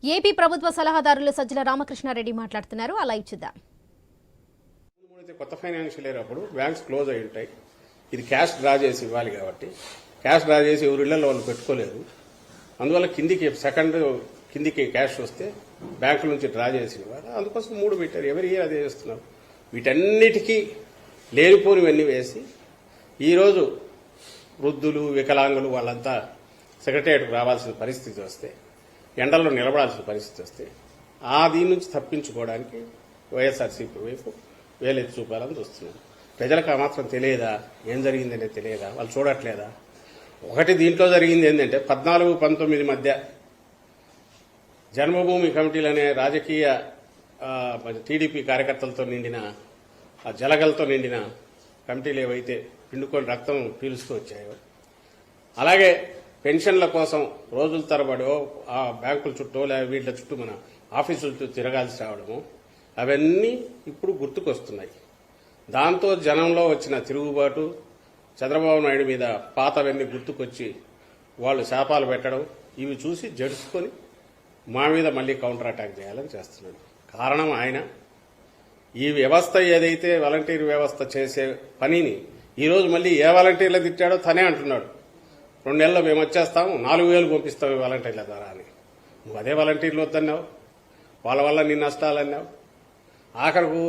AP ప్రభుత్వ సలహాదారులు సజ్జల రామకృష్ణారెడ్డి మాట్లాడుతున్నారు. అలా ఇచ్చుద్దాం. కొత్త ఫైనాన్షియల్ ఇయర్ అప్పుడు బ్యాంక్స్ క్లోజ్ అయి ఉంటాయి. ఇది క్యాష్ డ్రా చేసి ఇవ్వాలి కాబట్టి క్యాష్ డ్రా చేసి ఎవరి ఇళ్లలో వాళ్ళు పెట్టుకోలేదు. అందువల్ల కిందికి క్యాష్ వస్తే బ్యాంకుల నుంచి డ్రా చేసి ఇవ్వాలి. అందుకోసం 3 పెట్టారు. ఎవరి ఇయర్ అదే చేస్తున్నారు. వీటన్నిటికీ లేనిపోనివన్నీ వేసి ఈరోజు వృద్ధులు, వికలాంగులు వాళ్ళంతా సెక్రటేరియట్కు రావాల్సిన పరిస్థితి వస్తే, ఎండల్లో నిలబడాల్సిన పరిస్థితి వస్తే దీని నుంచి తప్పించుకోవడానికి వైఎస్ఆర్సీపీ వైపు వేలెత్తి చూపాలని చూస్తున్నారు. ప్రజలకు ఆ మాత్రం తెలియదా? ఏం జరిగిందనే తెలియదా? వాళ్ళు చూడట్లేదా? ఒకటి దీంట్లో జరిగింది ఏంటంటే 14-19 మధ్య జన్మభూమి కమిటీలు అనే రాజకీయ టీడీపీ కార్యకర్తలతో నిండిన జలగలతో నిండిన కమిటీలు ఏవైతే పిండుకొని రక్తం పీలుస్తూ వచ్చాయో, అలాగే పెన్షన్ల కోసం రోజుల తరబడో ఆ బ్యాంకుల చుట్టూ లేదా వీళ్ళ చుట్టూ మన ఆఫీసుల చుట్టూ తిరగాల్సి రావడము, అవన్నీ ఇప్పుడు గుర్తుకొస్తున్నాయి. దాంతో జనంలో వచ్చిన తిరుగుబాటు, చంద్రబాబు నాయుడు మీద పాతవన్నీ గుర్తుకొచ్చి వాళ్ళు శాపాలు పెట్టడం, ఇవి చూసి జడుచుకొని మా మీద మళ్లీ కౌంటర్ అటాక్ చేయాలని చేస్తున్నాడు. కారణం ఆయన ఈ వ్యవస్థ ఏదైతే వాలంటీర్ వ్యవస్థ చేసే పనిని ఈరోజు మళ్లీ ఏ వాలంటీర్లు తిట్టాడో తనే అంటున్నాడు. 2 నెలల్లో మేము వచ్చేస్తాము, 4,000 పంపిస్తాం ఈ వాలంటీర్ల ద్వారా అని. నువ్వు అదే వాలంటీర్లు వద్దన్నావు, వాళ్ళ వల్ల నీ నష్టాలన్నావు. ఆఖరకు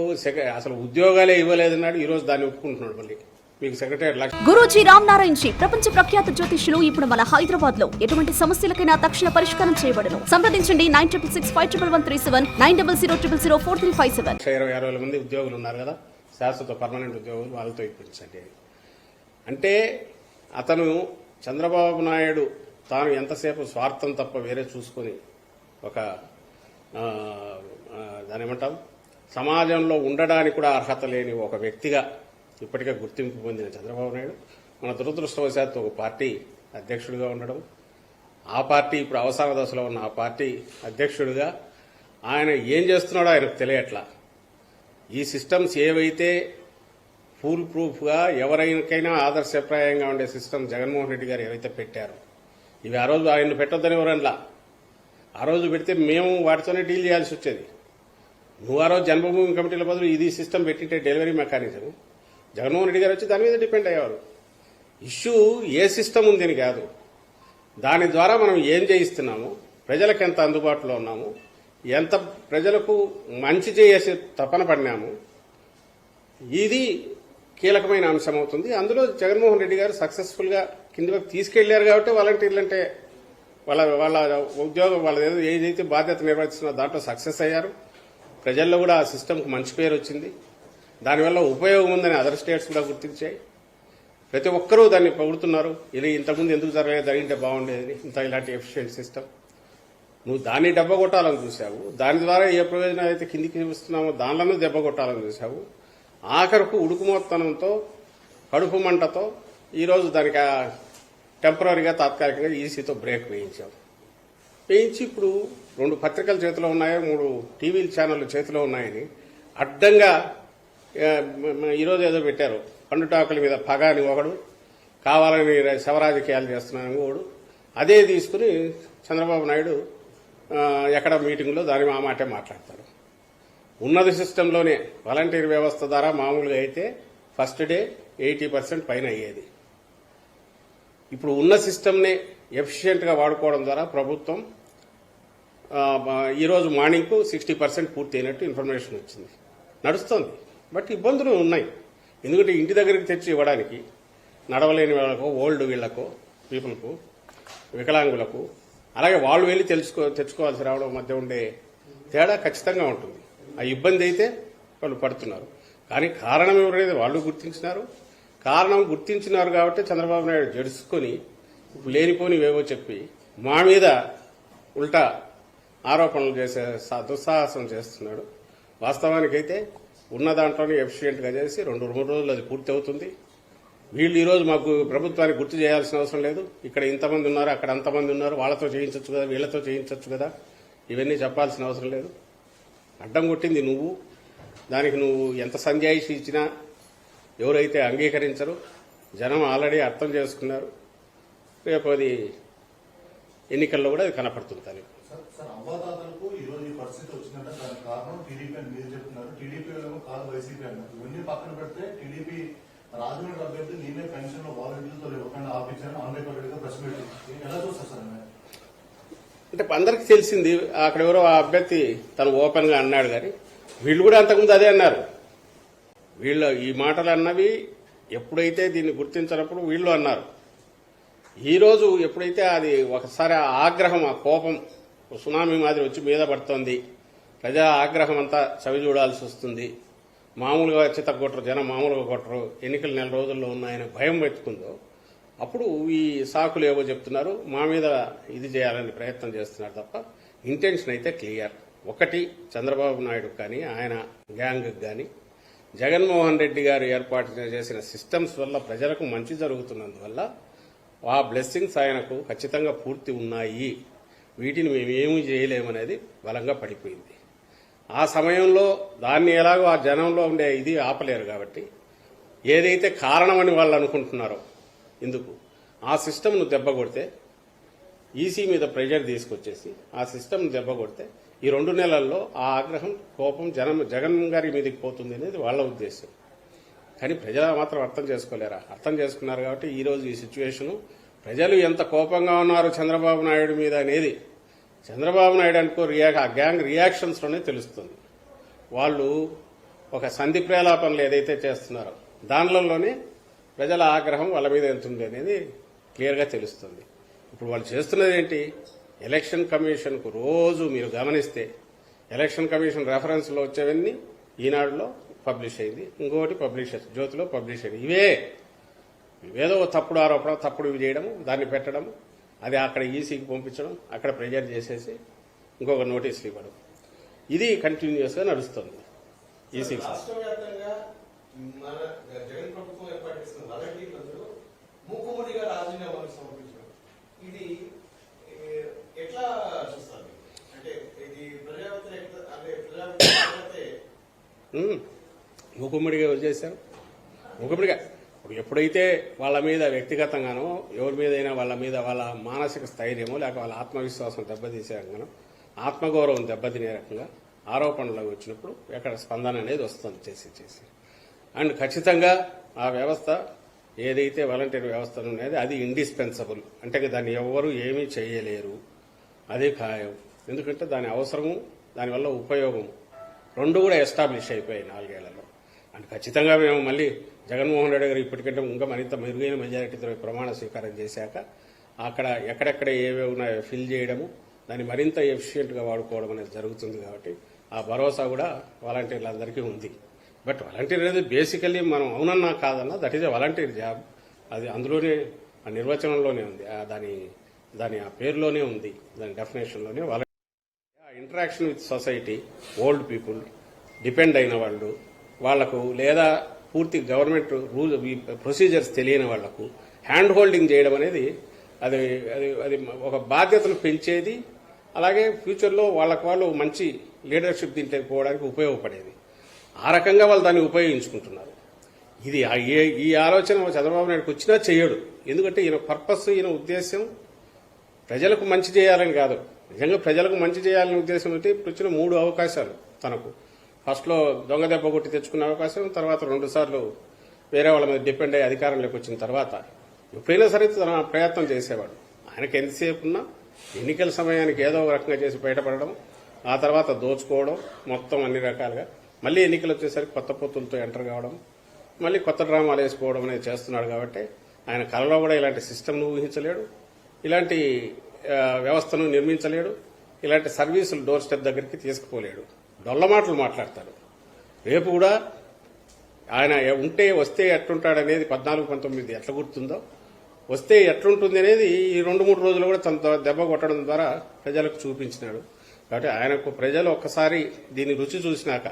అసలు ఉద్యోగాలే ఇవ్వలేదన్నాడు. ఈరోజు దాన్ని ఒప్పుకుంటున్నాడు. మళ్ళీ మీకు సెక్రటరీ గురూజీ రామనారాయణ్ జీ ప్రపంచ ప్రఖ్యాత జ్యోతిష్యులు ఇప్పుడు మన హైదరాబాద్ లో ఎటువంటి సమస్యలకైనా తక్షణ పరిష్కారం చేయబడను. సంప్రదించండి 96651137 9000004357. 20,000 మంది ఉద్యోగులు ఉన్నారు కదా, శాశ్వత పర్మనెంట్ ఉద్యోగులు, వాళ్ళతో ఇప్పించండి. అంటే అతను చంద్రబాబు నాయుడు తాను ఎంతసేపు స్వార్థం తప్ప వేరే చూసుకొని ఒక దాని ఏమంటాం సమాజంలో ఉండడానికి కూడా అర్హత లేని ఒక వ్యక్తిగా ఇప్పటికే గుర్తింపు పొందిన చంద్రబాబు నాయుడు మన దురదృష్టవశాత్తు ఒక పార్టీ అధ్యక్షుడిగా ఉండడం, ఆ పార్టీ ఇప్పుడు అవసాన దశలో ఉన్న ఆ పార్టీ అధ్యక్షుడిగా ఆయన ఏం చేస్తున్నాడో ఆయనకు తెలియట్లా. ఈ సిస్టమ్స్ ఏవైతే ఫుల్ ప్రూఫ్గా ఎవరికైనా ఆదర్శప్రాయంగా ఉండే సిస్టమ్ జగన్మోహన్ రెడ్డి గారు ఏవైతే పెట్టారో, ఇవి ఆ రోజు ఆయన పెట్టొద్దని ఎవరన్నా, ఆ రోజు పెడితే మేము వాటితోనే డీల్ చేయాల్సి వచ్చేది. నువ్వు ఆ రోజు జన్మభూమి కమిటీల బదులు ఇది సిస్టమ్ పెట్టింటే డెలివరీ మెకానిజం, జగన్మోహన్ రెడ్డి గారు వచ్చి దాని మీద డిపెండ్ అయ్యేవారు. ఇష్యూ ఏ సిస్టమ్ ఉందని కాదు, దాని ద్వారా మనం ఏం చేయిస్తున్నాము, ప్రజలకు ఎంత అందుబాటులో ఉన్నాము, ఎంత ప్రజలకు మంచి చేసే తపన పడినాము, ఇది కీలకమైన అంశం అవుతుంది. అందులో జగన్మోహన్ రెడ్డి గారు సక్సెస్ఫుల్ గా కిందకి తీసుకెళ్లారు కాబట్టి వాలంటీర్లు అంటే వాళ్ళ ఉద్యోగం వాళ్ళ ఏదైతే బాధ్యత నిర్వహిస్తున్నా దాంట్లో సక్సెస్ అయ్యారు. ప్రజల్లో కూడా ఆ సిస్టమ్కి మంచి పేరు వచ్చింది. దానివల్ల ఉపయోగం ఉందని అదర్ స్టేట్స్ కూడా గుర్తించాయి. ప్రతి ఒక్కరూ దాన్ని పొగుడుతున్నారు. ఇది ఇంతకుముందు ఎందుకు జరిగింటే బాగుండేది ఇలాంటి ఎఫిషియెంట్ సిస్టమ్. నువ్వు దాన్ని దెబ్బ కొట్టాలని చూసావు, దాని ద్వారా ఏ ప్రయోజనం అయితే కిందికి ఇస్తున్నామో దానిలోనూ దెబ్బ కొట్టాలని చూసావు. ఆఖరకు ఉడుకుమోత్తనంతో కడుపు మంటతో ఈరోజు దానికి టెంపరీగా తాత్కాలికంగా ఈసీతో బ్రేక్ వేయించి ఇప్పుడు 2 పత్రికల చేతిలో ఉన్నాయో 3 టీవీ ఛానళ్ల చేతిలో ఉన్నాయని అడ్డంగా ఈరోజు ఏదో పెట్టారు. పండుటాకుల మీద పగ అని ఒకడు, కావాలని శవరాజకీయాలు చేస్తున్నాను ఇంకోడు. అదే తీసుకుని చంద్రబాబు నాయుడు ఎక్కడ మీటింగ్లో దాని ఆ మాటే మాట్లాడతారు. ఉన్నత సిస్టంలోనే వాలంటీర్ వ్యవస్థ ద్వారా మామూలుగా అయితే ఫస్ట్ డే 80% పైన అయ్యేది. ఇప్పుడు ఉన్న సిస్టమ్నే ఎఫిషియెంట్ గా వాడుకోవడం ద్వారా ప్రభుత్వం ఈరోజు మార్నింగ్ కు 60% పూర్తి అయినట్టు ఇన్ఫర్మేషన్ వచ్చింది. నడుస్తోంది. బట్ ఇబ్బందులు ఉన్నాయి. ఎందుకంటే ఇంటి దగ్గరికి తెచ్చి ఇవ్వడానికి నడవలేని వాళ్ళకు, ఓల్డ్ వీళ్లకు, పీపుల్కు, వికలాంగులకు, అలాగే వాళ్ళు వెళ్లి తెచ్చుకోవాల్సి రావడం మధ్య ఉండే తేడా ఖచ్చితంగా ఉంటుంది. ఆ ఇబ్బంది అయితే వాళ్ళు పడుతున్నారు. కానీ కారణం ఎవరైతే వాళ్ళు గుర్తించినారు. కారణం గుర్తించినారు కాబట్టి చంద్రబాబు నాయుడు జడుచుకొని లేనిపోనివేవో చెప్పి మా మీద ఉల్టా ఆరోపణలు చేసే దుస్సాహసం చేస్తున్నాడు. వాస్తవానికైతే ఉన్న దాంట్లోనే ఎఫిషియెంట్ గా చేసి 2-3 రోజులు అది పూర్తి అవుతుంది. వీళ్ళు ఈరోజు మాకు ప్రభుత్వానికి గుర్తు చేయాల్సిన అవసరం లేదు. ఇక్కడ ఇంతమంది ఉన్నారు, అక్కడ అంతమంది ఉన్నారు, వాళ్ళతో చేయించవచ్చు కదా, వీళ్లతో చేయించవచ్చు కదా, ఇవన్నీ చెప్పాల్సిన అవసరం లేదు. అడ్డం కొట్టింది నువ్వు. దానికి నువ్వు ఎంత సంజాయిషి ఇచ్చినా ఎవరైతే అంగీకరించరు, జనం ఆల్రెడీ అర్థం చేసుకున్నారు. రేపు అది ఎన్నికల్లో కూడా అది కనపడుతుంది. పరిస్థితి వచ్చిందంటే దానికి కారణం టీడీపీ అని మీరు చెప్తున్నారు. టీడీపీ ఏమో కాదు వైసీపీ అన్నారు. ఇవన్నీ పక్కన పెడితే టీడీపీ రాజమండ్రి అభ్యర్థి నేనే పెన్షన్ లో వాలంటీర్లతో ఇవ్వకుండా ఆపించాను ఆంధ్రప్రదేశ్గా ప్రెస్ మీట్ ఎలా చూస్తారు సార్? అంటే అందరికి తెలిసింది అక్కడ ఎవరో ఆ అభ్యర్థి తను ఓపెన్ గా అన్నాడు, కానీ వీళ్ళు కూడా అంతకుముందు అదే అన్నారు. వీళ్ళు ఈ మాటలు అన్నవి ఎప్పుడైతే దీన్ని గుర్తించినప్పుడు వీళ్ళు అన్నారు. ఈరోజు ఎప్పుడైతే అది ఒకసారి ఆ ఆగ్రహం, ఆ కోపం సునామీ మాదిరి వచ్చి మీద పడుతోంది, ప్రజా ఆగ్రహం అంతా చవి చూడాల్సి వస్తుంది, మామూలుగా చిత్తగొట్టరు, జనం మామూలుగా కొట్టరు, ఎన్నికలు నెల రోజుల్లో ఉన్నాయని భయం పెట్టుకుందో అప్పుడు ఈ సాకులు ఏవో చెప్తున్నారు, మా మీద ఇది చేయాలని ప్రయత్నం చేస్తున్నారు తప్ప ఇంటెన్షన్ అయితే క్లియర్. ఒకటి, చంద్రబాబు నాయుడు కానీ ఆయన గ్యాంగ్ కానీ జగన్మోహన్ రెడ్డి గారు ఏర్పాటు చేసిన సిస్టమ్స్ వల్ల ప్రజలకు మంచి జరుగుతున్నందువల్ల ఆ బ్లెస్సింగ్స్ ఆయనకు ఖచ్చితంగా పూర్తి ఉన్నాయి, వీటిని మేమేమీ చేయలేమనేది బలంగా పడిపోయింది. ఆ సమయంలో దాన్ని ఎలాగో ఆ జనంలో ఉండే ఇది ఆపలేరు కాబట్టి ఏదైతే కారణమని వాళ్ళు అనుకుంటున్నారో ఇందుకు ఆ సిస్టమ్ను దెబ్బ కొడితే, ఈసీ మీద ప్రెషర్ తీసుకొచ్చేసి ఆ సిస్టమ్ను దెబ్బ కొడితే ఈ 2 నెలల్లో ఆ ఆగ్రహం, కోపం జగన్ గారి మీదకి పోతుంది అనేది వాళ్ళ ఉద్దేశం. కానీ ప్రజలు మాత్రం అర్థం చేసుకోలేరా? అర్థం చేసుకున్నారు కాబట్టి ఈరోజు ఈ సిచ్యువేషను, ప్రజలు ఎంత కోపంగా ఉన్నారు చంద్రబాబు నాయుడు మీద అనేది చంద్రబాబు నాయుడు అనుకో ఆ గ్యాంగ్ రియాక్షన్స్లోనే తెలుస్తుంది. వాళ్ళు ఒక సంధి ప్రేలాపనలు ఏదైతే చేస్తున్నారో దానిలోనే ప్రజల ఆగ్రహం వాళ్ళ మీద ఎంత ఉంది అనేది క్లియర్గా తెలుస్తుంది. ఇప్పుడు వాళ్ళు చేస్తున్నది ఏంటి? ఎలక్షన్ కమిషన్కు రోజు మీరు గమనిస్తే ఎలక్షన్ కమిషన్ రెఫరెన్స్లో వచ్చేవన్నీ ఈనాడులో పబ్లిష్ అయింది, ఇంకోటి పబ్లిష్ జ్యోతిలో పబ్లిష్ అయింది. ఇవేదో తప్పుడు ఆరోపణ, తప్పుడు ఇవి చేయడం, దాన్ని పెట్టడం, అది అక్కడ ఈసీకి పంపించడం, అక్కడ ప్రెజర్ చేసేసి ఇంకొక నోటీసులు ఇవ్వడం, ఇది కంటిన్యూస్గా నడుస్తుంది. ఈసీకి రాష్ట్ర వ్యాప్తంగా మన జగన్ ప్రభుత్వం ఏర్పాటు చేసిన వాలంటీర్లందరూ మూకుమ్మడిగా రాజీనామాలు సమర్పించడం, ఇది ఎట్లా చూస్తారు? అంటే ఇది ప్రజావ్యతిరేకత, అంటే ప్రజావ్యతిరేకతే మూకుమ్మడిగా ఎవరు చేశారు? మూకుమ్మడిగా ఇప్పుడు ఎప్పుడైతే వాళ్ళ మీద వ్యక్తిగతంగానో ఎవరి మీదైనా వాళ్ళ మీద వాళ్ళ మానసిక స్థైర్యమో లేక వాళ్ళ ఆత్మవిశ్వాసం దెబ్బతీసే రకంగానో, ఆత్మగౌరవం దెబ్బతినే రకంగా ఆరోపణలు వచ్చినప్పుడు ఎక్కడ స్పందన అనేది వస్తుంది చేసి అండ్ ఖచ్చితంగా ఆ వ్యవస్థ ఏదైతే వాలంటీర్ వ్యవస్థ ఉన్నది అది ఇండిస్పెన్సబుల్, అంటే దాన్ని ఎవరు ఏమీ చేయలేరు, అదే ఖాయం. ఎందుకంటే దాని అవసరము, దానివల్ల ఉపయోగం రెండు కూడా ఎస్టాబ్లిష్ అయిపోయాయి 4 ఏళ్లలో. అండ్ ఖచ్చితంగా మేము మళ్ళీ జగన్మోహన్ రెడ్డి గారు ఇప్పటికంటే ఇంకా మరింత మెరుగైన మెజారిటీతో ప్రమాణ స్వీకారం చేశాక అక్కడ ఎక్కడెక్కడ ఏవేవి ఉన్నాయో ఫిల్ చేయడము, దాన్ని మరింత ఎఫిషియెంట్గా వాడుకోవడం అనేది జరుగుతుంది. కాబట్టి ఆ భరోసా కూడా వాలంటీర్లందరికీ ఉంది. బట్ వాలంటీర్ అనేది బేసికల్లీ మనం అవునన్నా కాదన్నా that is a volunteer job. అది అందులోనే ఆ నిర్వచనంలోనే ఉంది, దాని ఆ పేరులోనే ఉంది, దాని డెఫినేషన్లోనే. Interaction with society, old people, depend అయిన వాళ్ళు, వాళ్లకు లేదా పూర్తి గవర్నమెంట్ రూల్ ప్రొసీజర్స్ తెలియని వాళ్లకు హ్యాండ్ హోల్డింగ్ చేయడం అనేది అది ఒక బాధ్యతను పెంచేది. అలాగే ఫ్యూచర్లో వాళ్ళు మంచి లీడర్షిప్ దీంట్లో పోవడానికి ఉపయోగపడేది. ఆ రకంగా వాళ్ళు దాన్ని ఉపయోగించుకుంటున్నారు. ఇది ఈ ఆలోచన చంద్రబాబు నాయుడుకి వచ్చినా చేయడు. ఎందుకంటే ఈయన పర్పస్, ఈయన ఉద్దేశం ప్రజలకు మంచి చేయాలని కాదు. నిజంగా ప్రజలకు మంచి చేయాలనే ఉద్దేశం అంటే ఇప్పుడు వచ్చిన 3 అవకాశాలు తనకు. ఫస్ట్లో దొంగ దెబ్బ కొట్టి తెచ్చుకున్న అవకాశం, తర్వాత 2 సార్లు వేరే వాళ్ళ మీద డిపెండ్ అయ్యి అధికారంలోకి వచ్చిన తర్వాత ఎప్పుడైనా సరే తన ప్రయత్నం చేసేవాడు. ఆయనకి ఎంతసేపు ఉన్నా ఎన్నికల సమయానికి ఏదో ఒక రకంగా చేసి బయటపడడం, ఆ తర్వాత దోచుకోవడం, మొత్తం అన్ని రకాలుగా మళ్ళీ ఎన్నికలు వచ్చేసరికి కొత్త పొత్తులతో ఎంటర్ కావడం, మళ్ళీ కొత్త డ్రామాలు వేసుకోవడం అనేది చేస్తున్నాడు. కాబట్టి ఆయన కలలో కూడా ఇలాంటి సిస్టమ్ను ఊహించలేడు, ఇలాంటి వ్యవస్థను నిర్మించలేడు, ఇలాంటి సర్వీసులు డోర్ స్టెప్ దగ్గరికి తీసుకుపోలేడు. డొల్ల మాటలు మాట్లాడతాడు. రేపు కూడా ఆయన వస్తే ఎట్లుంటాడనేది 14-19 ఎట్లా గుర్తుందో, వస్తే ఎట్లుంటుంది అనేది ఈ 2-3 రోజులు కూడా తన దెబ్బ కొట్టడం ద్వారా ప్రజలకు చూపించినాడు. కాబట్టి ఆయనకు ప్రజలు ఒక్కసారి దీన్ని రుచి చూసినాక,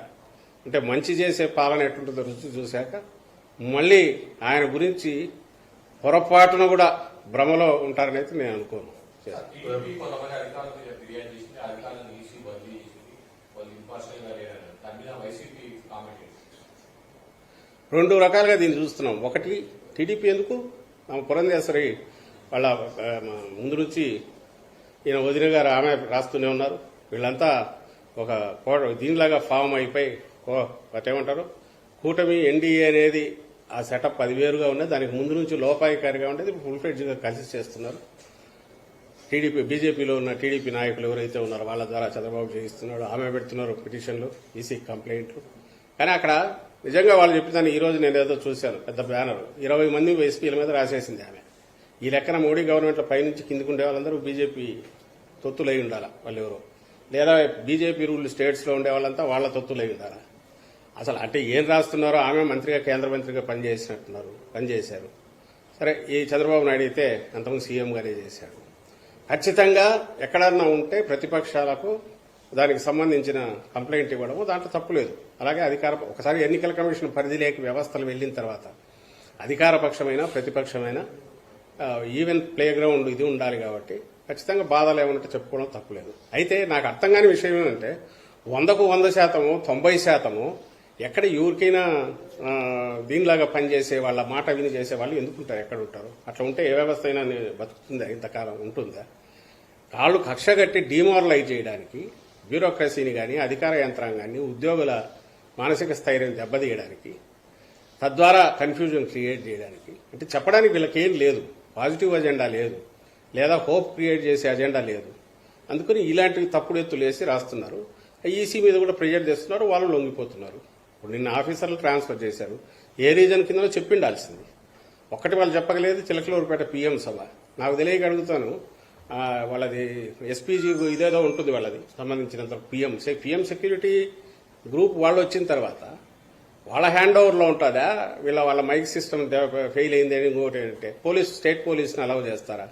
అంటే మంచి చేసే పాలన ఎట్లుంటుందో రుచి చూశాక మళ్ళీ ఆయన గురించి పొరపాటున కూడా భ్రమలో ఉంటారని అయితే నేను అనుకోను. రెండు రకాలుగా దీన్ని చూస్తున్నాం. ఒకటి, టీడీపీ ఎందుకు పురంధేశ్వరి వాళ్ళ ముందు నుంచి ఈయన వదిన గారు ఆమె రాస్తూనే ఉన్నారు. వీళ్ళంతా ఒక దీనిలాగా ఫామ్ అయిపోయి ఏమంటారు కూటమి ఎన్డీఏ అనేది ఆ సెటప్ అది వేరుగా ఉన్నది. దానికి ముందు నుంచి లోపాయికారిగా ఉండేది, ఫుల్ ఫ్లెడ్జ్గా కలిసి చేస్తున్నారు. టీడీపీ బీజేపీలో ఉన్న టీడీపీ నాయకులు ఎవరైతే ఉన్నారో వాళ్ళ ద్వారా చంద్రబాబు చేయిస్తున్నాడు. ఆమె పెడుతున్నారు పిటిషన్లు, ఈసీ కంప్లైంట్లు. కానీ అక్కడ నిజంగా వాళ్ళు చెప్పిన ఈ రోజు నేను ఏదో చూశాను, పెద్ద బ్యానర్ 20 మంది ఎస్పీల మీద రాసేసింది ఆమె. ఈ లెక్కన మోడీ గవర్నమెంట్లో పైనుంచి కిందికి ఉండే వాళ్ళందరూ బీజేపీ తొత్తులై ఉండాలా వాళ్ళు ఎవరో, లేదా బీజేపీ రూల్ స్టేట్స్లో ఉండే వాళ్ళంతా వాళ్ళ తొత్తులై ఉండాలా. అసలు అంటే ఏం రాస్తున్నారో, ఆమె మంత్రిగా కేంద్ర మంత్రిగా పనిచేశారు. సరే, ఈ చంద్రబాబు నాయుడు అయితే అంతకుముందు సీఎంగానే చేశాడు. ఖచ్చితంగా ఎక్కడన్నా ఉంటే ప్రతిపక్షాలకు దానికి సంబంధించిన కంప్లైంట్ ఇవ్వడము దాంట్లో తప్పులేదు. అలాగే ఒకసారి ఎన్నికల కమిషన్ పరిధిలోకి వ్యవస్థలు వెళ్లిన తర్వాత అధికారపక్షమైన ప్రతిపక్షమైన ఈవెన్ ప్లే గ్రౌండ్ ఇది ఉండాలి. కాబట్టి ఖచ్చితంగా బాధలు ఏమన్నట్టు చెప్పుకోవడం తప్పులేదు. అయితే నాకు అర్థం కాని విషయం ఏంటంటే 100కు 100%, 90% ఎక్కడ ఎవరికైనా దీనిలాగా పనిచేసే వాళ్ళ మాట విని చేసే వాళ్ళు ఎందుకుంటారు, ఎక్కడ ఉంటారు? అట్లా ఉంటే ఏ వ్యవస్థ అయినా బతుకుతుందా, ఇంతకాలం ఉంటుందా? కాళ్ళు కక్షగట్టి డిమారలైజ్ చేయడానికి, బ్యూరోక్రసీని కానీ అధికార యంత్రాంగాన్ని, ఉద్యోగుల మానసిక స్థైర్యం దెబ్బతీయడానికి, తద్వారా కన్ఫ్యూజన్ క్రియేట్ చేయడానికి, అంటే చెప్పడానికి వీళ్ళకేం లేదు, పాజిటివ్ అజెండా లేదు, లేదా హోప్ క్రియేట్ చేసే అజెండా లేదు. అందుకని ఇలాంటివి తప్పుడు ఎత్తులేసి రాస్తున్నారు. ఈసీ మీద కూడా ప్రెజర్ చేస్తున్నారు, వాళ్ళు లొంగిపోతున్నారు. ఇప్పుడు నిన్న ఆఫీసర్లు ట్రాన్స్ఫర్ చేశారు. ఏ రీజన్ కింద చెప్పిండాల్సింది. ఒక్కటి వాళ్ళు చెప్పగలేదు. చిలకలూరుపేట పీఎం సభ నాకు తెలియక అడుగుతాను. వాళ్ళది ఎస్పీజీ ఇదేదో ఉంటుంది వాళ్ళది సంబంధించినంత పిఎం సెక్యూరిటీ గ్రూప్ వాళ్ళు వచ్చిన తర్వాత వాళ్ళ హ్యాండ్ ఓవర్లో ఉంటుందా, వాళ్ళ మైక్ సిస్టమ్ ఫెయిల్ అయింది అని ఇంకోటి అంటే స్టేట్ పోలీస్ని అలౌ చేస్తారా?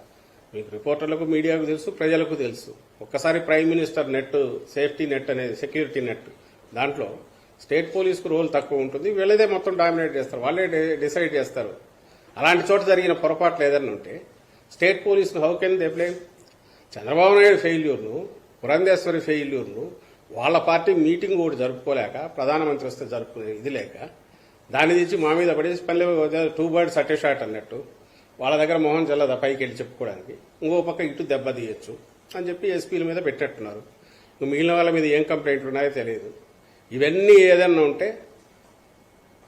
మీకు రిపోర్టర్లకు, మీడియాకు తెలుసు, ప్రజలకు తెలుసు. ఒక్కసారి prime minister net, safety net అనేది సెక్యూరిటీ నెట్, దాంట్లో స్టేట్ పోలీసుకు రోల్ తక్కువ ఉంటుంది. వీళ్ళదే మొత్తం డామినేట్ చేస్తారు, వాళ్ళే డిసైడ్ చేస్తారు. అలాంటి చోట జరిగిన పొరపాట్లు ఏదన్నా ఉంటే స్టేట్ పోలీసును how can they blame? Chandrababu Naidu ఫెయిల్యూర్ను, పురంధేశ్వరి ఫెయిల్యూర్ను వాళ్ళ పార్టీ మీటింగ్ కూడా జరుపుకోలేక, ప్రధానమంత్రి వస్తే జరుపుకునే ఇది లేక దాన్ని తెచ్చి మా మీద పడేసి పల్లె 2 birds at a shot అన్నట్టు వాళ్ళ దగ్గర మొహం చల్లదా పైకి వెళ్ళి చెప్పుకోవడానికి, ఇంకో పక్క ఇటు దెబ్బ తీయచ్చు అని చెప్పి ఎస్పీల మీద పెట్టేట్టున్నారు. మిగిలిన వాళ్ళ మీద ఏం కంప్లైంట్లు ఉన్నాయో తెలియదు. ఇవన్నీ ఏదన్నా ఉంటే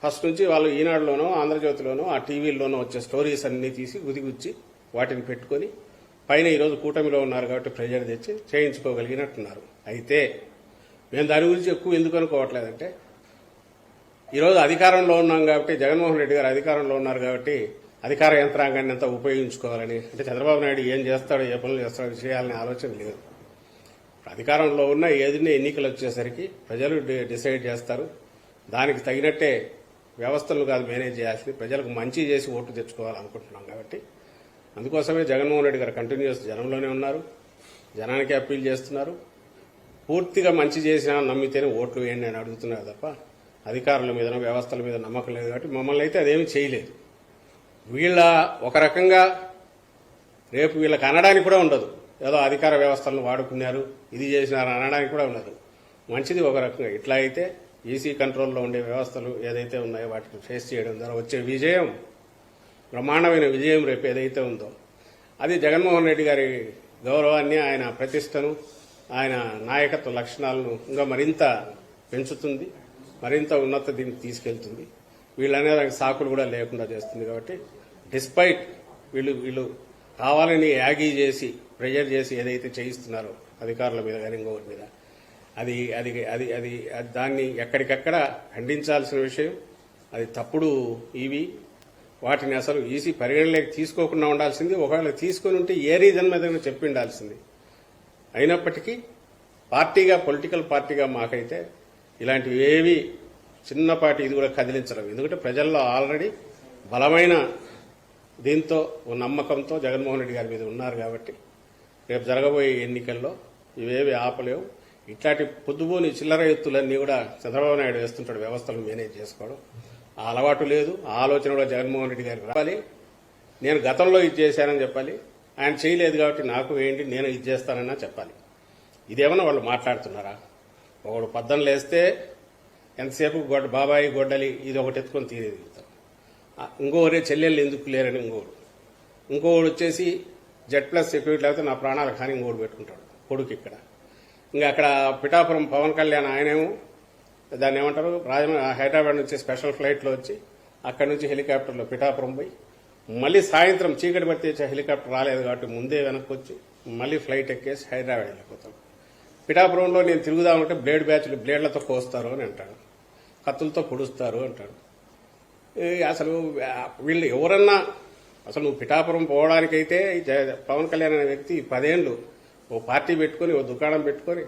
ఫస్ట్ నుంచి వాళ్ళు ఈనాడులోనో, ఆంధ్రజ్యోతిలోనో, ఆ టీవీల్లోనో వచ్చే స్టోరీస్ అన్ని తీసి గుదిగుచ్చి వాటిని పెట్టుకుని పైన ఈరోజు కూటమిలో ఉన్నారు కాబట్టి ప్రెజర్ తెచ్చి చేయించుకోగలిగినట్టున్నారు. అయితే మేము దాని గురించి ఎక్కువ ఎందుకు అనుకోవట్లేదంటే, ఈరోజు అధికారంలో ఉన్నాం కాబట్టి, జగన్మోహన్ రెడ్డి గారు అధికారంలో ఉన్నారు కాబట్టి అధికార యంత్రాంగాన్ని అంతా ఉపయోగించుకోవాలని, అంటే చంద్రబాబు నాయుడు ఏం చేస్తాడో, ఏ పనులు చేస్తాడో చేయాలనే ఆలోచన లేదు. అధికారంలో ఉన్న ఏదైనా ఎన్నికలు వచ్చేసరికి ప్రజలు డిసైడ్ చేస్తారు. దానికి తగినట్టే వ్యవస్థలు కాదు మేనేజ్ చేయాల్సింది, ప్రజలకు మంచి చేసి ఓట్లు తెచ్చుకోవాలనుకుంటున్నాం. కాబట్టి అందుకోసమే జగన్మోహన్ రెడ్డి గారు కంటిన్యూస్ జనంలోనే ఉన్నారు, జనానికి అప్పీల్ చేస్తున్నారు. పూర్తిగా మంచి చేసినా నమ్మితేనే ఓట్లు వేయండి అని అడుగుతున్నారు తప్ప అధికారుల మీద, వ్యవస్థల మీద నమ్మకం లేదు. కాబట్టి మమ్మల్ని అయితే అదేమీ చేయలేదు. వీళ్ళ ఒక రకంగా రేపు వీళ్ళకి అనడానికి కూడా ఉండదు, ఏదో అధికార వ్యవస్థలను వాడుకున్నారు, ఇది చేసినారు అనడానికి కూడా ఉండదు. మంచిది ఒక రకంగా. ఇట్లా అయితే ఈసీ కంట్రోల్లో ఉండే వ్యవస్థలు ఏదైతే ఉన్నాయో వాటిని ఫేస్ చేయడం ద్వారా వచ్చే విజయం, బ్రహ్మాండమైన విజయం రేపు ఏదైతే ఉందో అది జగన్మోహన్ రెడ్డి గారి గౌరవాన్ని, ఆయన ప్రతిష్టను, ఆయన నాయకత్వ లక్షణాలను ఇంకా మరింత పెంచుతుంది, మరింత ఉన్నత దీనికి తీసుకెళ్తుంది. వీళ్ళనే దానికి సాకులు కూడా లేకుండా చేస్తుంది. కాబట్టి డిస్పైట్ వీళ్ళు కావాలని యాగీ చేసి, ప్రెజర్ చేసి ఏదైతే చేయిస్తున్నారో అధికారుల మీద కానీ ఇంకొకరి మీద, అది అది అది అది దాన్ని ఎక్కడికక్కడ ఖండించాల్సిన విషయం. అది తప్పుడు ఇవి. వాటిని అసలు ఈసీ పరిగణలోకి తీసుకోకుండా ఉండాల్సింది. ఒకవేళ తీసుకొని ఉంటే ఏ రీజన్ మీద చెప్పి ఉండాల్సింది. అయినప్పటికీ పార్టీగా, పొలిటికల్ పార్టీగా మాకైతే ఇలాంటివి ఏవి చిన్నపాటి ఇది కూడా కదిలించడం. ఎందుకంటే ప్రజల్లో ఆల్రెడీ బలమైన దీంతో, నమ్మకంతో జగన్మోహన్ రెడ్డి గారి మీద ఉన్నారు. కాబట్టి రేపు జరగబోయే ఎన్నికల్లో ఇవేవి ఆపలేవు. ఇట్లాంటి పొద్దుబోని చిల్లర ఎత్తులన్నీ కూడా చంద్రబాబు నాయుడు వేస్తుంటాడు, వ్యవస్థలు మేనేజ్ చేసుకోవడం. ఆ అలవాటు లేదు, ఆ ఆలోచన కూడా జగన్మోహన్ రెడ్డి గారికి రావాలి. నేను గతంలో ఇది చేశానని చెప్పాలి. ఆయన చేయలేదు కాబట్టి నాకు ఏంటి, నేను ఇది చేస్తానన్నా చెప్పాలి. ఇదేమన్నా వాళ్ళు మాట్లాడుతున్నారా? ఒకడు పద్దం లేస్తే ఎంతసేపు బాబాయి గొడ్డలి ఇది ఒకటి ఎత్తుకొని తీరేదిగుతారు. ఇంకోరే చెల్లెళ్ళు ఎందుకు లేరని ఇంకోడు వచ్చేసి Z+ సెక్యూరిటీ లేకపోతే నా ప్రాణాలు కానీ ఇంకోటి పెట్టుకుంటాడు కొడుకు. ఇక్కడ ఇంకా అక్కడ పిఠాపురం పవన్ కళ్యాణ్ ఆయనేమో దాన్ని ఏమంటారు హైదరాబాద్ నుంచి స్పెషల్ ఫ్లైట్లో వచ్చి అక్కడి నుంచి హెలికాప్టర్లో పిఠాపురం పోయి మళ్ళీ సాయంత్రం చీకటి పడితే హెలికాప్టర్ రాలేదు కాబట్టి ముందే వెనక్కి వచ్చి మళ్ళీ ఫ్లైట్ ఎక్కేసి హైదరాబాద్ వెళ్ళిపోతాం. పిఠాపురంలో నేను తిరుగుదామంటే బ్లేడ్లు బ్లేడ్లతో కోస్తారు అని అంటాడు, కత్తులతో పొడుస్తారు అంటాడు. అసలు వీళ్ళు ఎవరన్నా అసలు నువ్వు పిఠాపురం పోవడానికైతే పవన్ కళ్యాణ్ అనే వ్యక్తి 10 ఏళ్ళు ఓ పార్టీ పెట్టుకుని ఓ దుకాణం పెట్టుకుని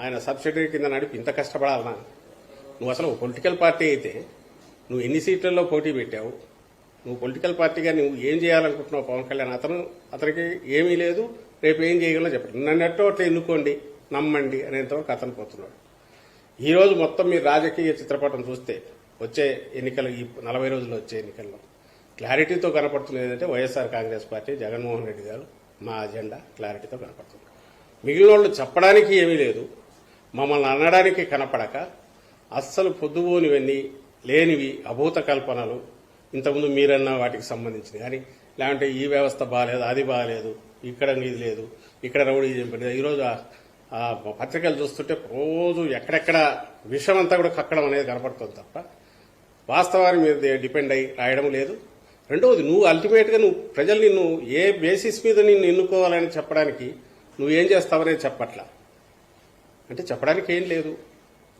ఆయన సబ్సిడీ కింద నడిపి ఇంత కష్టపడాలన్నా? నువ్వు అసలు పొలిటికల్ పార్టీ అయితే నువ్వు ఎన్ని సీట్లలో పోటీ పెట్టావు? నువ్వు పొలిటికల్ పార్టీగా నువ్వు ఏం చేయాలనుకుంటున్నావు? పవన్ కళ్యాణ్ అతనికి ఏమీ లేదు, రేపు ఏం చేయగలనో చెప్పండి, నన్ను ఎట్టో అట్లా ఎన్నుకోండి నమ్మండి అనేంతవరకు అతను పోతున్నాడు. ఈరోజు మొత్తం మీరు రాజకీయ చిత్రపటం చూస్తే వచ్చే ఎన్నికలు ఈ 40 రోజుల్లో వచ్చే ఎన్నికల్లో క్లారిటీతో కనపడుతుంది ఏంటంటే వైఎస్ఆర్ కాంగ్రెస్ పార్టీ జగన్మోహన్ రెడ్డి గారు మా అజెండా క్లారిటీతో కనపడుతుంది. మిగిలిన వాళ్ళు చెప్పడానికి ఏమీ లేదు, మమ్మల్ని అనడానికి కనపడక అస్సలు పొద్దుబోనివన్నీ లేనివి అభూత కల్పనలు ఇంతకుముందు మీరన్న వాటికి సంబంధించింది కానీ లేదంటే ఈ వ్యవస్థ బాగాలేదు, అది బాగాలేదు, ఇక్కడ ఇది లేదు, ఇక్కడ రౌడీ చెప్పలేదు. ఈరోజు ఆ పత్రికలు చూస్తుంటే రోజు ఎక్కడెక్కడ విషయం అంతా కూడా కక్కడం అనేది కనపడుతుంది తప్ప వాస్తవాన్ని మీద డిపెండ్ అయ్యి రాయడం లేదు. రెండవది, నువ్వు అల్టిమేట్గా ప్రజలు నిన్ను ఏ బేసిస్ మీద నిన్ను ఎన్నుకోవాలని చెప్పడానికి నువ్వేం చేస్తావనేది చెప్పట్లా. అంటే చెప్పడానికి ఏం లేదు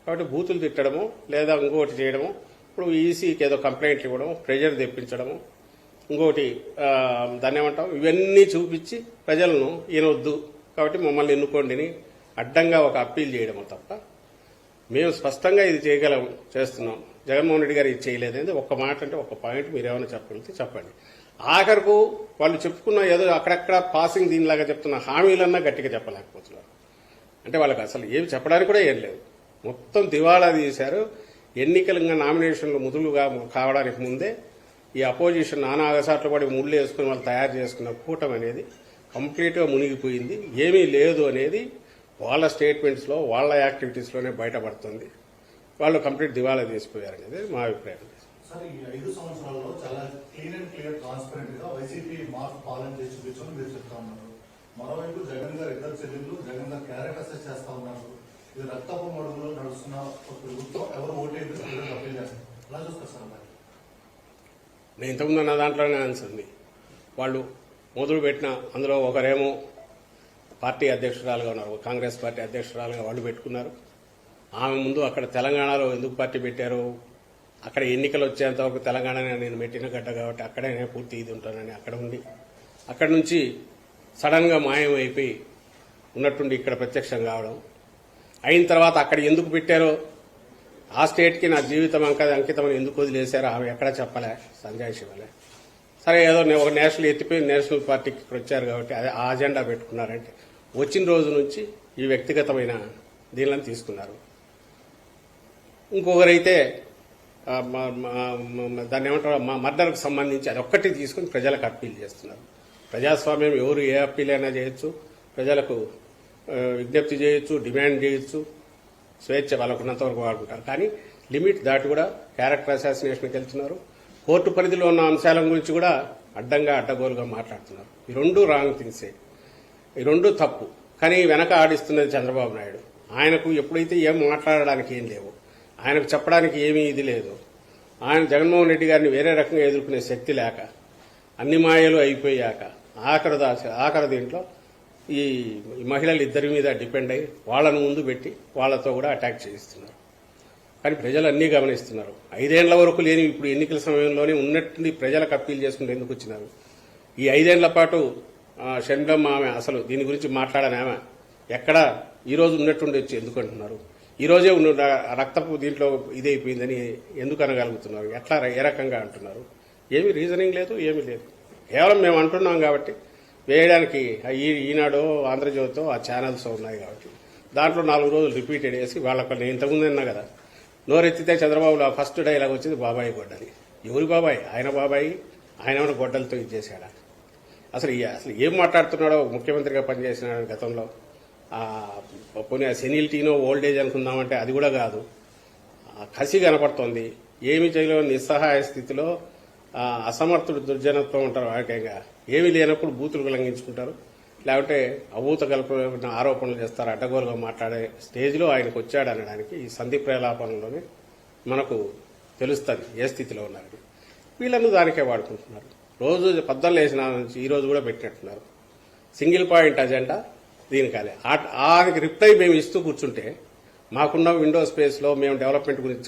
కాబట్టి బూతులు తిట్టడము లేదా ఇంకోటి చేయడము, ఇప్పుడు ఈసీకి ఏదో కంప్లైంట్లు ఇవ్వడము, ప్రెజర్ తెప్పించడము, ఇంకోటి దాన్ని ఏమంటాం, ఇవన్నీ చూపించి ప్రజలను ఈయనొద్దు కాబట్టి మమ్మల్ని ఎన్నుకోండిని అడ్డంగా ఒక అప్పీల్ చేయడము తప్ప మేము స్పష్టంగా ఇది చేస్తున్నాం. జగన్మోహన్ రెడ్డి గారు ఇది చేయలేదంటే ఒక్క మాట అంటే ఒక పాయింట్ మీరు ఏమైనా చెప్పగలిగితే చెప్పండి. ఆఖరకు వాళ్ళు చెప్పుకున్న ఏదో అక్కడక్కడ పాసింగ్ దీనిలాగా చెప్తున్న హామీలన్నా గట్టిగా చెప్పలేకపోతున్నారు. అంటే వాళ్ళకి అసలు ఏమి చెప్పడానికి కూడా ఏం లేదు, మొత్తం దివాళా తీశారు. ఎన్నికలుగా నామినేషన్లు ముదులుగా కావడానికి ముందే ఈ అపోజిషన్ నానాగసాట్లు పడి ముళ్ళు వేసుకుని వాళ్ళు తయారు చేసుకున్న కూటమి అనేది కంప్లీట్గా మునిగిపోయింది. ఏమీ లేదు అనేది వాళ్ళ స్టేట్మెంట్స్లో వాళ్ళ యాక్టివిటీస్లోనే బయటపడుతుంది. వాళ్ళు కంప్లీట్ దివాళా తీసిపోయారనేది మా అభిప్రాయం. సార్, ఈ 5 సంవత్సరాల్లో చాలా క్లీన్ అండ్ క్లియర్ ట్రాన్స్పరెంట్ గా వైసీపీ మార్పు పాలన చేసి చూపించడం మీరు చెప్తా ఉన్నారు. మరోవైపు జగన్ గారు ఇద్దరు చెల్లెళ్ళు జగన్ గారు క్యారెక్టర్ అసెస్ చేస్తా ఉన్నారు. ఇది రక్తపు మడుగులో నడుస్తున్న ఒక ప్రభుత్వం ఎవరు ఓటేది అప్పీల్ చేస్తారు. ఎలా చూస్తారు సార్? నేను ఇంతకుముందు అన్న దాంట్లోనే ఆన్సర్ వాళ్ళు మొదలు పెట్టిన అందులో ఒకరేమో పార్టీ అధ్యక్షురాలుగా ఉన్నారు, కాంగ్రెస్ పార్టీ అధ్యక్షురాలుగా వాళ్ళు పెట్టుకున్నారు. ఆమె ముందు అక్కడ తెలంగాణలో ఎందుకు పార్టీ పెట్టారు, అక్కడ ఎన్నికలు వచ్చేంతవరకు తెలంగాణ నేను పెట్టిన గడ్డ కాబట్టి అక్కడే నేను పూర్తి ఇది ఉంటానని అక్కడ ఉండి అక్కడి నుంచి సడన్ గా మాయం అయిపోయి ఉన్నట్టుండి ఇక్కడ ప్రత్యక్షం కావడం అయిన తర్వాత అక్కడ ఎందుకు పెట్టారో ఆ స్టేట్కి నా జీవితం అంకితమని ఎందుకు వదిలేశారో ఆమె ఎక్కడా చెప్పలే, సంజయ్ శివలే. సరే ఏదో ఒక నేషనల్ ఎత్తిపోయి నేషనల్ పార్టీకి ఇక్కడ వచ్చారు కాబట్టి అదే ఆ అజెండా పెట్టుకున్నారంటే వచ్చిన రోజు నుంచి ఈ వ్యక్తిగతమైన దీనిలను తీసుకున్నారు. ఇంకొకరైతే దాన్ని ఏమంటారు మర్డర్కు సంబంధించి అది ఒక్కటి తీసుకుని ప్రజలకు అప్పీల్ చేస్తున్నారు. ప్రజాస్వామ్యం ఎవరు ఏ అప్పీల్ అయినా చేయొచ్చు, ప్రజలకు విజ్ఞప్తి చేయొచ్చు, డిమాండ్ చేయొచ్చు, స్వేచ్ఛ వాళ్ళకున్నంత వరకు వాడుకుంటారు. కానీ లిమిట్ దాటి కూడా క్యారెక్టర్ అసాసినేషన్కి వెళ్తున్నారు. కోర్టు పరిధిలో ఉన్న అంశాల గురించి కూడా అడ్డగోలుగా మాట్లాడుతున్నారు. ఈ రెండు రాంగ్ థింగ్సే, ఈ రెండు తప్పు. కానీ వెనక ఆడిస్తున్నది చంద్రబాబు నాయుడు. ఆయనకు ఎప్పుడైతే ఏం మాట్లాడడానికి ఏం లేవు, ఆయనకు చెప్పడానికి ఏమీ ఇది లేదు, ఆయన జగన్మోహన్ రెడ్డి గారిని వేరే రకంగా ఎదుర్కొనే శక్తి లేక అన్ని మాయలు అయిపోయాక ఆఖరి దీంట్లో ఈ మహిళలు ఇద్దరి మీద డిపెండ్ అయ్యి వాళ్ళను ముందు పెట్టి వాళ్లతో కూడా అటాక్ చేయిస్తున్నారు. కానీ ప్రజలు అన్నీ గమనిస్తున్నారు. 5 ఏళ్ల వరకు లేని ఇప్పుడు ఎన్నికల సమయంలోనే ఉన్నట్టుండి ప్రజలకు అప్పీల్ చేసుకుంటూ ఎందుకు వచ్చినారు? ఈ 5 ఏళ్ల పాటు షణ్ముగం ఆమె అసలు దీని గురించి మాట్లాడని ఆమె ఎక్కడ ఈరోజు ఉన్నట్టుండి వచ్చి ఎందుకు అంటున్నారు? ఈరోజే రక్తపు దీంట్లో ఇదైపోయిందని ఎందుకు అనగలుగుతున్నారు? ఎట్లా ఏ రకంగా అంటున్నారు? ఏమీ రీజనింగ్ లేదు, ఏమీ లేదు. కేవలం మేము అంటున్నాం కాబట్టి వేయడానికి ఈనాడు ఆంధ్రజ్యోతితో ఆ ఛానల్స్ ఉన్నాయి కాబట్టి దాంట్లో 4 రోజులు రిపీటెడ్ చేసి వాళ్ళకు నేను ఇంతకుముందు అన్నా కదా, నోరెత్తితే చంద్రబాబులో ఫస్ట్ డైలాగ్ వచ్చింది బాబాయి గొడ్డలి. ఎవరి బాబాయి? ఆయన బాబాయి. ఆయన ఏమైనా గొడ్డలతో ఇచ్చేసాడా? అసలు ఏం మాట్లాడుతున్నాడో ముఖ్యమంత్రిగా పనిచేసిన గతంలో పోనీ సెనిలిటీనో ఓల్డేజ్ అనుకుందామంటే అది కూడా కాదు. కసి కనపడుతోంది. ఏమి చేయలేని నిస్సహాయ స్థితిలో అసమర్థుడు దుర్జనత్వం ఉంటారు. వాటిగా ఏమీ లేనప్పుడు బూతులు ఉల్లంఘించుకుంటారు. లేకపోతే అభూత కల్పన ఆరోపణలు చేస్తారు, అడ్డగోలుగా మాట్లాడే స్టేజ్లో ఆయనకు వచ్చాడు అనడానికి ఈ సంధి ప్రలాపనలోనే మనకు తెలుస్తుంది ఏ స్థితిలో ఉన్నారని. వీళ్ళను దానికే వాడుకుంటున్నారు. రోజు పద్దలు వేసిన నుంచి ఈ రోజు కూడా పెట్టినట్టున్నారు. సింగిల్ పాయింట్ అజెండా దీనికాలే. ఆనికి రిప్లై మేము ఇస్తూ కూర్చుంటే మాకున్న విండో స్పేస్లో మేము డెవలప్మెంట్ గురించి